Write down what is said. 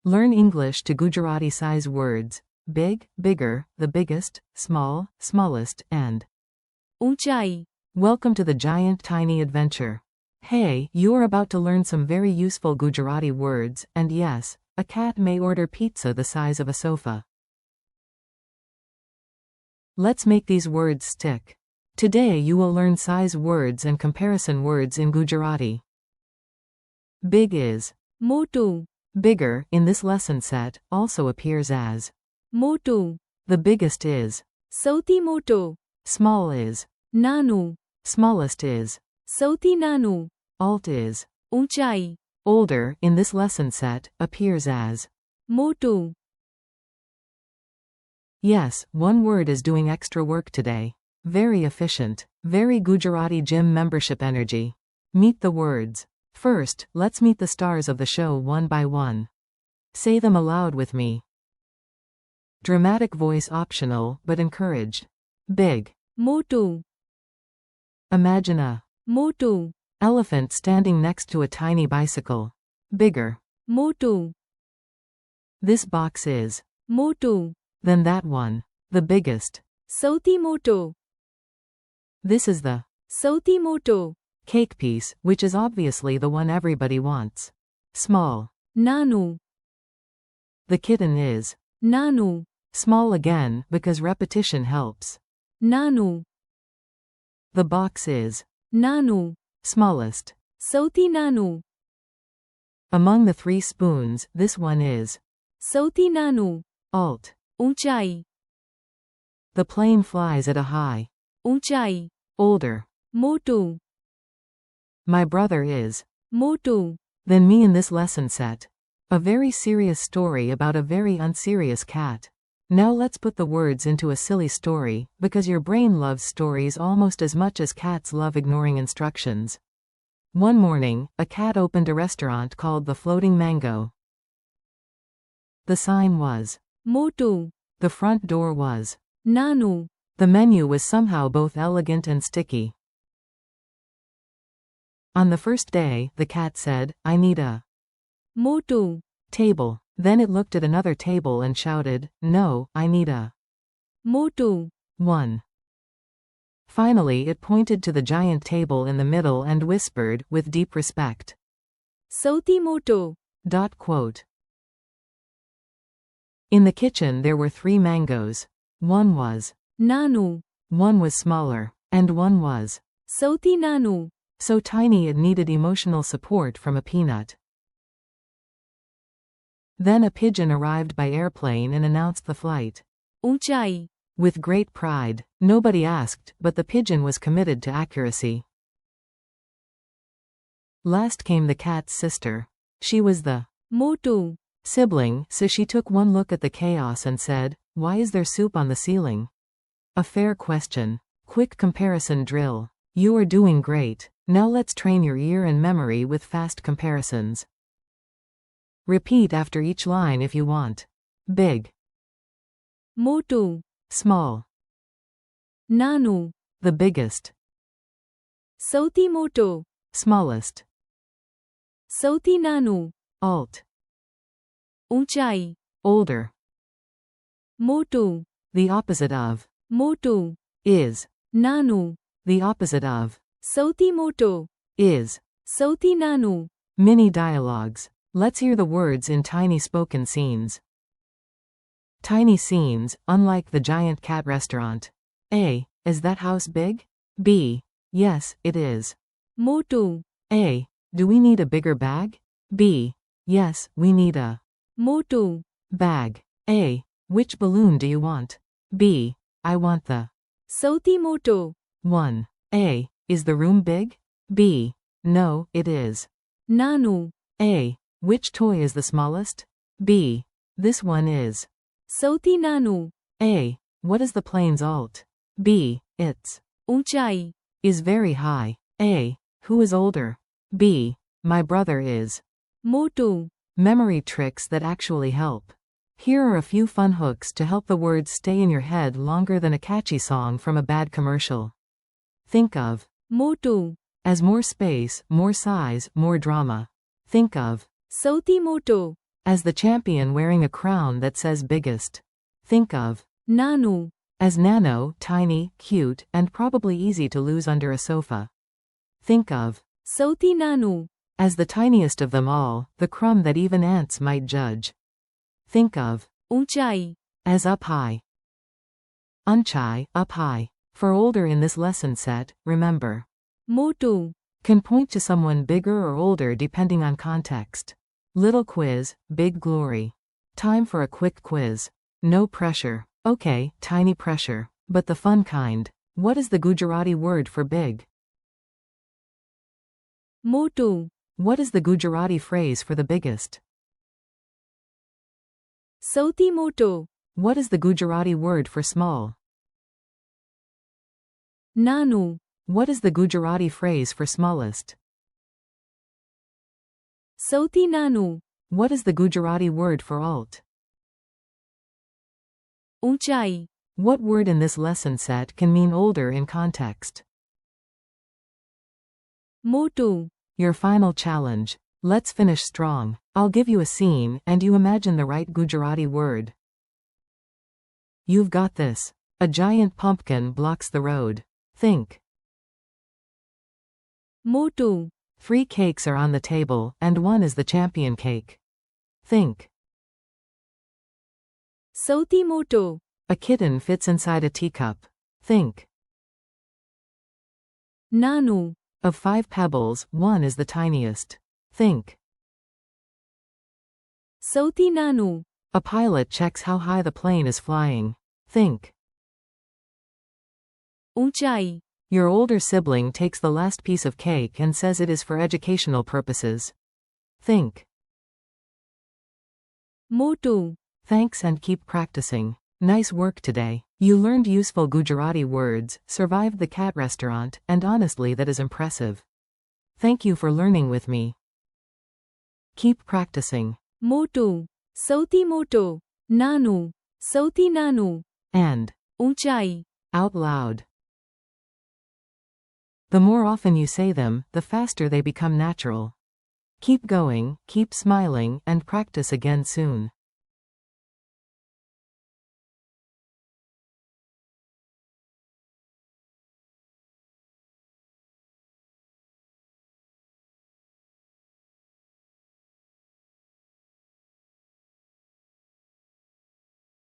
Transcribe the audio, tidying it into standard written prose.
Learn English to Gujarati size words. Big, bigger, the biggest, small, smallest, and ऊंचाई. welcome to the giant tiny adventure. Hey, you are about to learn some very useful Gujarati words, and yes, a cat may order pizza the size of a sofa. Let's make these words stick. Today you will learn size words and comparison words in Gujarati. Big is Motu. bigger in this lesson set, also appears as Motu. the biggest is સૌથી મોટો. small is નાનું. smallest is સૌથી નાનું. alt is ઊંચાઈ. older in this lesson set, appears as મોટું. Yes, one word is doing extra work today. Very efficient. Very Gujarati gym membership energy. Meet the words. First, let's meet the stars of the show one by one. Say them aloud with me. Dramatic voice optional, but encouraged. Big. મોટું. Imagine a મોટું. elephant standing next to a tiny bicycle. Bigger. મોટું. This box is મોટું. then that one. The biggest. સૌથી મોટો. This is the સૌથી મોટો. cake piece, which is obviously the one everybody wants. Small. નાનું. The kitten is નાનું. small again, because repetition helps. નાનું. The box is નાનું. smallest. સૌથી નાનું. Among the 3 spoons, this one is સૌથી નાનું. alt. ઊંચાઈ. The plane flies at a high. ઊંચાઈ. Older. મોટું. My brother is મોટું. than me in this lesson set. A very serious story about a very unserious cat. Now let's put the words into a silly story, because your brain loves stories almost as much as cats love ignoring instructions. One morning, a cat opened a restaurant called the Floating Mango. The sign was મોટું. the front door was નાનું. the menu was somehow both elegant and sticky. On the first day, the cat said, I need a મોટું. table. Then it looked at another table and shouted, No, I need a મોટું. one. Finally it pointed to the giant table in the middle and whispered, with deep respect. સૌથી મોટો. Quote. In the kitchen there were 3 mangoes. One was નાનું. one was smaller, and one was સૌથી નાનું. so tiny it needed emotional support from a peanut. Then a pigeon arrived by airplane and announced the flight. ઊંચાઈ. With great pride. Nobody asked, but the pigeon was committed to accuracy. Last came the cat's sister. She was the મોટું. sibling, so she took one look at the chaos and said, Why is there soup on the ceiling? A fair question. Quick comparison drill. You are doing great. Now let's train your ear and memory with fast comparisons. Repeat after each line if you want. Big. મોટું. Small. નાનું. The biggest. સૌથી મોટો. Smallest. સૌથી નાનું. Alt. ઊંચાઈ. Older. મોટું. The opposite of મોટું. is. નાનું. The opposite of સૌથી મોટો. is. સૌથી નાનું. Mini dialogues. Let's hear the words in tiny spoken scenes. Tiny scenes, unlike the giant cat restaurant. A. Is that house big? B. Yes, it is. મોટું. A. Do we need a bigger bag? B. Yes, we need a મોટું. bag. A. Which balloon do you want? B. I want the સૌથી મોટો. 1. A. Is the room big? B. No, it is. નાનું. A. Which toy is the smallest? B. This one is. સૌથી નાનું. A. What is the plane's alt? B. Its ઊંચાઈ. is very high. A. Who is older? B. My brother is. મોટું. Memory tricks that actually help. Here are a few fun hooks to help the words stay in your head longer than a catchy song from a bad commercial. Think of મોટું. as more space, more size, more drama. Think of સૌથી મોટો. As the champion wearing a crown that says biggest. Think of નાનું, as nano, tiny, cute, and probably easy to lose under a sofa. Think of સૌથી નાનું, as the tiniest of them all, the crumb that even ants might judge. Think of ઊંચાઈ, as up high. Unchai, up high. For older in this lesson set, remember. મોટું, Can point to someone bigger or older depending on context. Little quiz, big glory. Time for a quick quiz. No pressure. Okay, tiny pressure. But the fun kind. What is the Gujarati word for big? મોટું, What is the Gujarati phrase for the biggest? સૌથી મોટો, What is the Gujarati word for small? નાનું, What is the Gujarati phrase for smallest? સૌથી નાનું, What is the Gujarati word for alt? ઊંચાઈ, What word in this lesson set can mean older in context? મોટું, Your final challenge. Let's finish strong. I'll give you a scene, and you imagine the right Gujarati word. You've got this. A giant pumpkin blocks the road. Think. મોટું, 3 cakes are on the table, and one is the champion cake. Think. સૌથી મોટો, A kitten fits inside a teacup. Think. નાનું, Of 5 pebbles, one is the tiniest. Think. સૌથી નાનું, A pilot checks how high the plane is flying. Think. ઊંચાઈ, Your older sibling takes the last piece of cake and says it is for educational purposes. Think. મોટું, Thanks and keep practicing. Nice work today. You learned useful Gujarati words, survived the cat restaurant, and honestly that is impressive. Thank you for learning with me. Keep practicing. મોટું, સૌથી મોટો, નાનું, સૌથી નાનું, And ઊંચાઈ, out loud. The more often you say them, the faster they become natural. Keep going, keep smiling, and practice again soon.